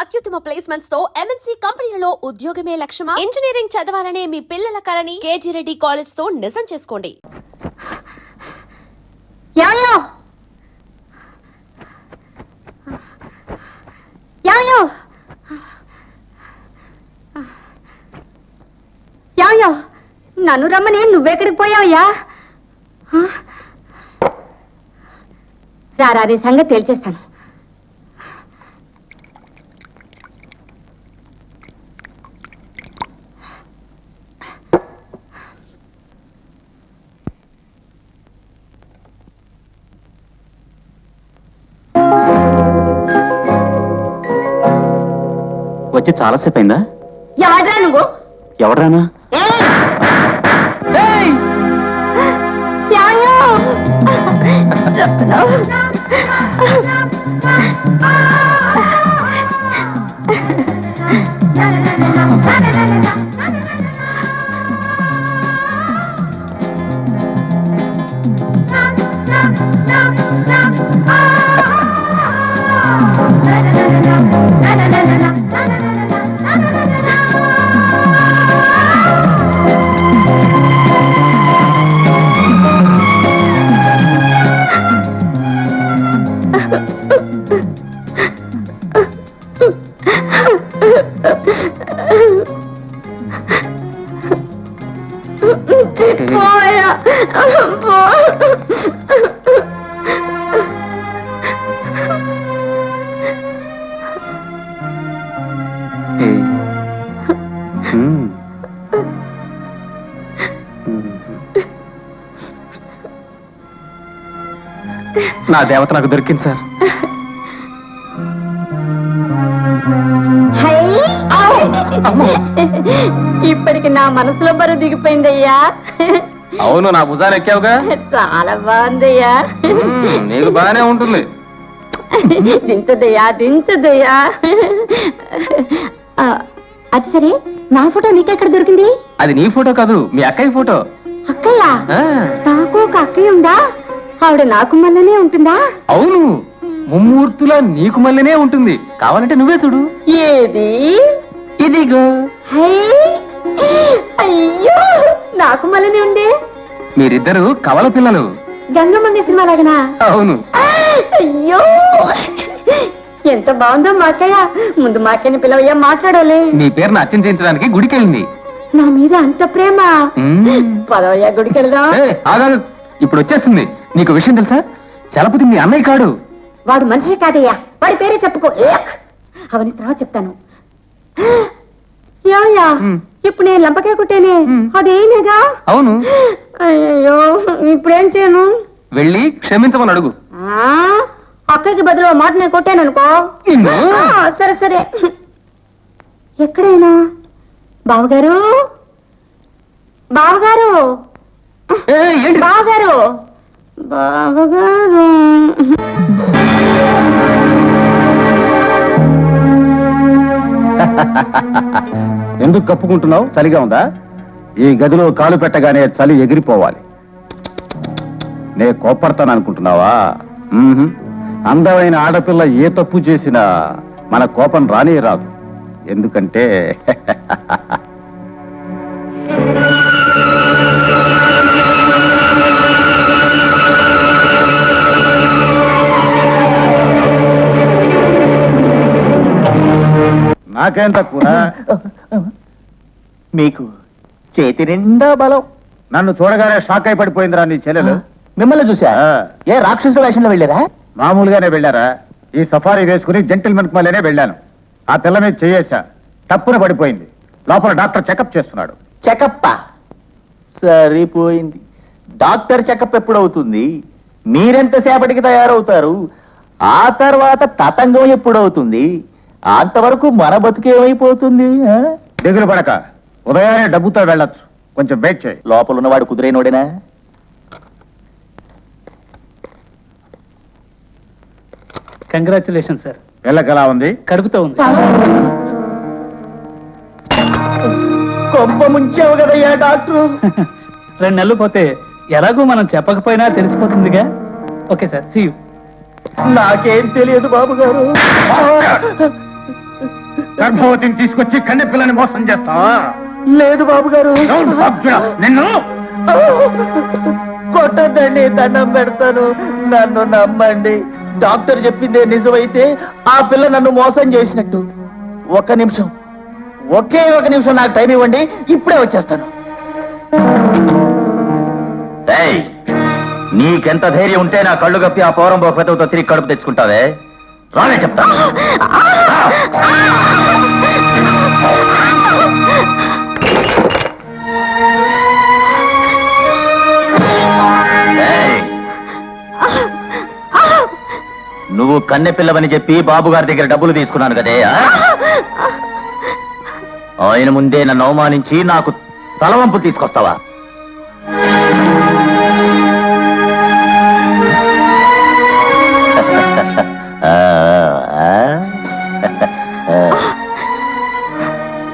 అత్యుత్తమ ప్లేస్మెంట్స్ తో ఎంఎన్సీ కంపెనీలలో ఉద్యోగమే లక్ష్యమా? ఇంజనీరింగ్ చదవాలనే మీ పిల్లల కలని కేజీ రెడ్డి కాలేజ్ తో నిజం చేసుకోండి. నన్ను రమ్మని నువ్వెక్కడికి పోయావయ్యా? రారాదే సంగతి తేల్చేస్తాను. వచ్చి చాలాసేపు అయిందా? ఎవడ్రా నువ్వు? ఎవడ్రానా? నా దేవత నాకు దొరికింది సార్. ఇప్పటికి నా మనసులో బరువు దిగిపోయిందయ్యా. అవును, నా భుజాన్ని ఎక్కావుగా. చాలా బాగుందయ్యా. నీకు బాగానే ఉంటుంది. దించదయ్యా దించదయ్యా. అది సరే, నా ఫోటో నీకెక్కడ దొరికింది? అది నీ ఫోటో కాదు, మీ అక్కయ్య ఫోటో. అక్కయ్య? నాకు ఒక అక్కయ్య ఉందా? ఆవిడ నాకు మళ్ళనే ఉంటుందా? అవును, ముమ్మూర్తులా నీకు మళ్ళీనే ఉంటుంది. కావాలంటే నువ్వే చూడు. ఏది? ఇదిగో. అయ్యో, నాకు మళ్ళనే ఉండే. మీరిద్దరు కవల పిల్లలు. గంగమ్మ సినిమా లాగనా? అవును. అయ్యో, ఎంత బాగుందో మా అక్కయ్య. ముందు మా అక్కయ్యని పిలవయ్యా, మాట్లాడాలి. నీ పేరును అర్చన చేయించడానికి గుడికెళ్ళింది. నా మీద అంత ప్రేమ. పదవయ్యా, గుడికెళ్దాం. ఇప్పుడు వచ్చేస్తుంది. నీకు విషయం తెలుసా? చలపతి మీ అన్నయ్య కాడు. వాడు మనిషి కాదయ్యా, వాడి పేరే చెప్పుకో. అవన్నీ తర్వాత చెప్తాను. ఏమయ్యా, ఇప్పుడు నేను లంపకే కుట్టేనే, అదేనేగా? అవును. అయ్యో, ఇప్పుడేం చేయను? వెళ్ళి క్షమించమని అడుగు. అక్కకి బదులు మాట నేను కొట్టాను అనుకో. సరే సరే. ఎక్కడైనా బావగారు, బావగారు, బావగారు, బావగారు. ఎందుకు కప్పుకుంటున్నావు? చలిగా ఉందా? ఈ గదిలో కాలు పెట్టగానే చలి ఎగిరిపోవాలి. నే కోప్పడతాను అనుకుంటున్నావా? అందమైన ఆడపిల్ల ఏ తప్పు చేసినా మన కోపం రానే రాదు. ఎందుకంటే నాకేం తక్కువ? మీకు చేతి నిండా బలం. నన్ను చూడగానే షాక్ అయి పడిపోయిందిరా నీ చెల్లెలు. మిమ్మల్ని చూసా? ఏ రాక్షసుల వేషంలో వెళ్ళారా? మామూలుగానే వెళ్ళారా? ఈ సఫారీ వేసుకుని జెంటిల్మెన్ మళ్ళీనే వెళ్ళాను. ఆ పిల్ల మీద చేయేశా, తప్పున పడిపోయింది. లోపల డాక్టర్ చెకప్ చేస్తున్నాడు. చెకప్ సరిపోయింది. డాక్టర్ చెకప్ ఎప్పుడవుతుంది? మీరెంతసేపటికి తయారవుతారు? ఆ తర్వాత తతంగం ఎప్పుడవుతుంది? అంతవరకు మన బతుకేమైపోతుంది? దిగులు పడక, ఉదయాన్నే డబ్బుతో వెళ్ళొచ్చు. కొంచెం వెయిట్ చేయి. లోపల ఉన్నవాడు కుదిరైనోడేనా? Congratulation sir. పిల్లకి ఎలా ఉంది? కడుపుతో ఉంది. కొంప ముంచావు కదయ్యా డాక్టర్. 2 నెలలు పోతే ఎలాగో మనం చెప్పకపోయినా తెలిసిపోతుందిగా. Okay sir, see you. నాకేం తెలియదు బాబు గారు. గర్భవతిని తీసుకొచ్చి కన్నె పిల్లని మోసం చేస్తావా? లేదు బాబు గారు. అవును, అర్జున, నిన్ను కొట్టద్దండి, దండం పెడతాను, నన్ను నమ్మండి. డాక్టర్ చెప్పిందే నిజమైతే ఆ పిల్ల నన్ను మోసం చేసినట్టు. ఒక్క నిమిషం, ఒకే ఒక నిమిషం నాకు టైం ఇవ్వండి, ఇప్పుడే వచ్చేస్తాను. నీకెంత ధైర్యం ఉంటే నా కళ్ళు కప్పి ఆ పౌరం పెదవుతో తిరిగి కడుపు తెచ్చుకుంటావే? రానే చెప్తా. నువ్వు కన్నె పిల్లవని చెప్పి బాబు గారి దగ్గర డబ్బులు తీసుకున్నాను కదే. ఆయన ముందే నన్ను అవమానించి నాకు తలవంపు తీసుకొస్తావా?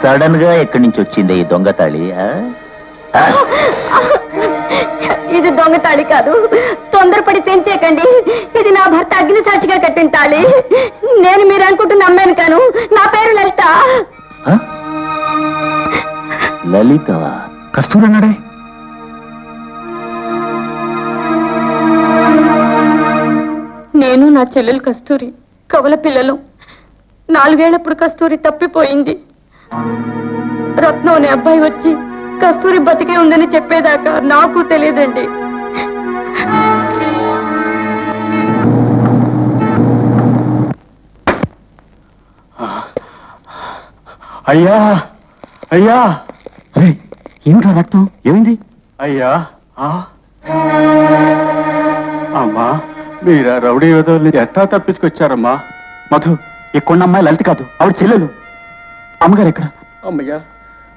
సడన్ గా ఎక్కడి నుంచి వచ్చింది ఈ దొంగతాళి? ఇది దొంగ తాళి కాదు, తొందరపడి తెంచేకండి. ఇది నా భర్త అగ్ని సాక్షిగా కట్టిన తాళి. నేను మీరు అనుకుంటున్న అమ్మాయిని కాను, నా పేరు లలిత. లలిత? కస్తూరన్నాడే. నేను నా చెల్లెలు కస్తూరి కవల పిల్లలు. 4 ఏళ్లప్పుడు కస్తూరి తప్పిపోయింది. రత్నం అనే అబ్బాయి వచ్చి కస్తూరి బతికే ఉందని చెప్పేదాకా నాకు తెలియదండి. అయ్యా, అయ్యా, ఏమిటా రక్తం? ఏమైంది? అయ్యా, అమ్మా, మీరా రౌడీ వదవుల్ని ఎట్టా తప్పించుకొచ్చారమ్మా? మధు, ఎక్కువ అమ్మాయి లలిత కాదు, ఆవిడ చెల్లెలు. అమ్మగారు ఎక్కడ? అమ్మయ్యా,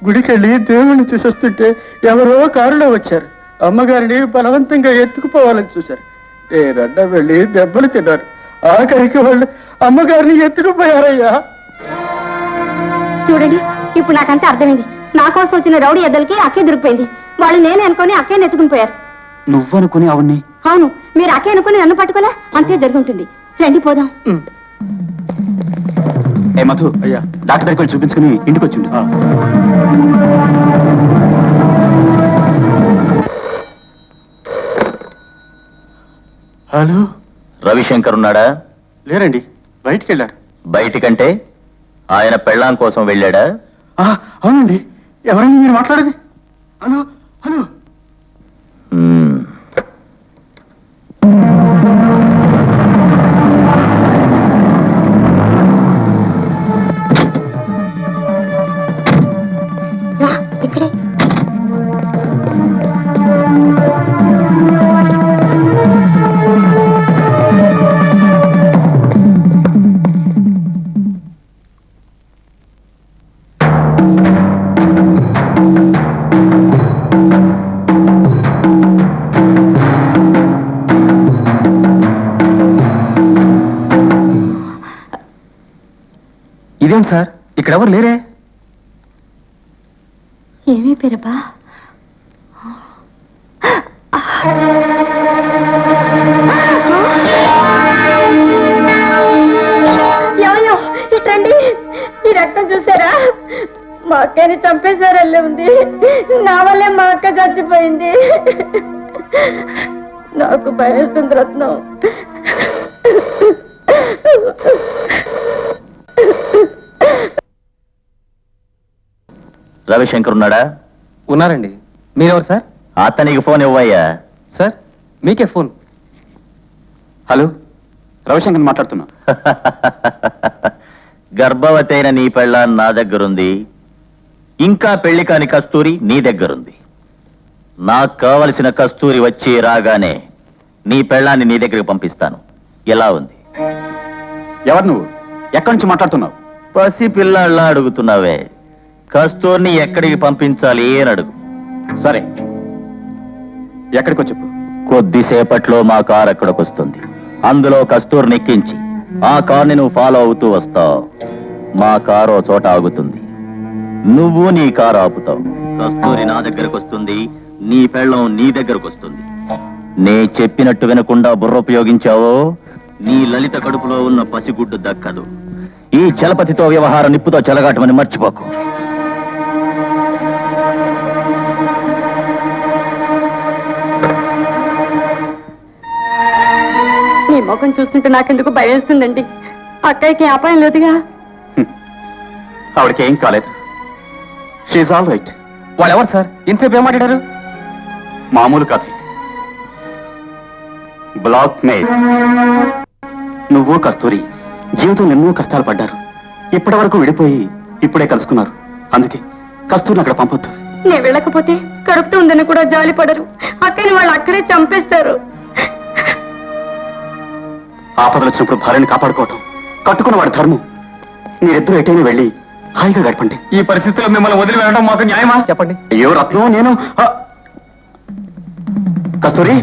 గుడికెళ్ళి దేవుణ్ణి చూసొస్తుంటే ఎవరో కారులో వచ్చారు. అమ్మగారిని బలవంతంగా ఎత్తుకుపోవాలని చూశారు. నేనడ్డా వెళ్ళి దెబ్బలు తిన్నారు. ఆఖరికి వాళ్ళు అమ్మగారిని ఎత్తుకుపోయారయ్యా. చూడండి, ఇప్పుడు నాకంతా అర్థమైంది. నా కోసం వచ్చిన రౌడీ ఎద్దలకి అక్కే దొరికిపోయింది. వాళ్ళు నేనే అనుకుని అక్కేని ఎత్తుకుని పోయారు. నువ్వనుకుని ఆవిడ్ని? అవును, మీరు అక్కే అనుకుని నన్ను పట్టుకోలే, అంతే జరుగుతుంది. రండి పోదాం. ఏ మధు, అయ్యా, డాక్టర్ దగ్గరికి వెళ్ళి చూపించుకుని ఇంటికి వచ్చిండు. హలో, రవిశంకర్ ఉన్నాడా? లేరండి, బయటికి వెళ్ళారు. బయటికంటే ఆయన పెళ్ళాం కోసం వెళ్ళాడా? అవునండి. ఎవరండి మీరు మాట్లాడేది? Hello, hello. ఇక్కడే. ఇదేం సార్, ఇక్కడ ఎవరు లేరే? ఏమీ పేరబ్బా? ఏమయ్యో, ఇటండి. ఈ రక్తం చూసారా? మా అక్కని చంపేశారల్లే ఉంది. నా వల్లే మా అక్క చచ్చిపోయింది. నాకు భయస్తుంది రత్నం. రవిశంకర్ ఉన్నాడా? ఉన్నారండి. మీరెవరు సార్? అతనికి ఫోన్ ఇవ్వయ్యా. సార్, మీకే ఫోన్. హలో, రవిశంకర్ మాట్లాడుతున్నా. గర్భవతి అయిన నీ పెళ్ళ నా దగ్గరుంది. ఇంకా పెళ్లి కాని కస్తూరి నీ దగ్గరుంది. నాకు కావలసిన కస్తూరి వచ్చి రాగానే నీ పెళ్ళాన్ని నీ దగ్గరికి పంపిస్తాను. ఎలా ఉంది? ఎవరు నువ్వు? ఎక్కడి నుంచి మాట్లాడుతున్నావు? పసి పిల్లాళ్ళ అడుగుతున్నావే. కస్తూరిని ఎక్కడికి పంపించాలి అని అడుగు. సరే, ఎక్కడికో చెప్పు. కొద్దిసేపట్లో మా కారు అక్కడికి వస్తుంది. అందులో కస్తూరిని ఎక్కించి ఆ కార్ని నువ్వు ఫాలో అవుతూ వస్తావు. మా కారు ఓ చోట ఆగుతుంది. నువ్వు నీ కారు ఆపుతావు. కస్తూరి నా దగ్గరకు వస్తుంది, నీ పెళ్ళం నీ దగ్గరకు వస్తుంది. నే చెప్పినట్టు వినకుండా బుర్ర ఉపయోగించావో నీ లలిత కడుపులో ఉన్న పసిగుడ్డు దక్కదు. ఈ చలపతితో వ్యవహారం నిప్పుతో చెలగాటమని మర్చిపోకు. నీ ముఖం చూస్తుంటే నాకెందుకు భయం వేస్తుందండి. అక్కయ్యకి అపాయం లేదుగా. ఆవిడకి ఏం కాలేదు. She all right. వాళ్ళు ఎవరు సార్? ఇంతసేపు ఏం మాట్లాడారు? మామూలు కథ. Blackmail. నువ్వు కస్తూరి జీవితంలో ఎన్నో కష్టాలు పడ్డారు. ఇప్పటి వరకు విడిపోయి ఇప్పుడే కలుసుకున్నారు. అందుకే కస్తూరిని అక్కడ పంపొద్దు. నేను వెళ్ళకపోతే కడుపుతూ ఉందని కూడా జాలి పడరు. అక్కని వాళ్ళు అక్కడే చంపేస్తారు. ఆపదలు వచ్చినప్పుడు భార్యని కాపాడుకోవటం కట్టుకున్న వాడి ధర్మం. మీరిద్దరూ ఎటైనా వెళ్ళి హాయిగా గడపండి. ఈ పరిస్థితుల్లో మిమ్మల్ని వదిలి వెళ్ళడం మాకు న్యాయమా? చెప్పండి. అయ్యో రత్నం, నేను కస్తూరి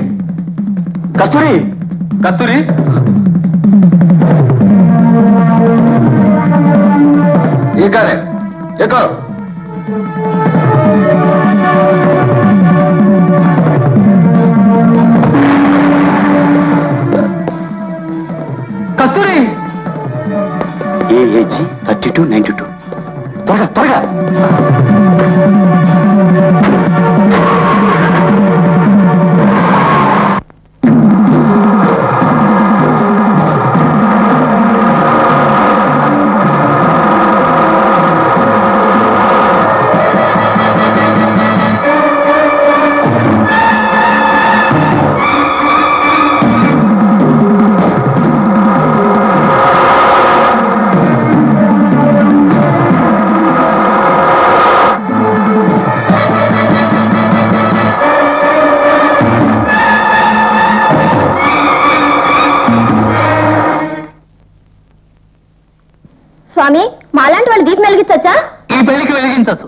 కస్తూరి కస్తూరి ఏకాలే ఏకో కస్తూరి. ఏజ్ 32-92. త్వరగా త్వరగా. స్వామి, మాలాంటి వాళ్ళు దీపం వెలిగించచ్చా? ఈ పెళ్లికి వెలిగించచ్చు.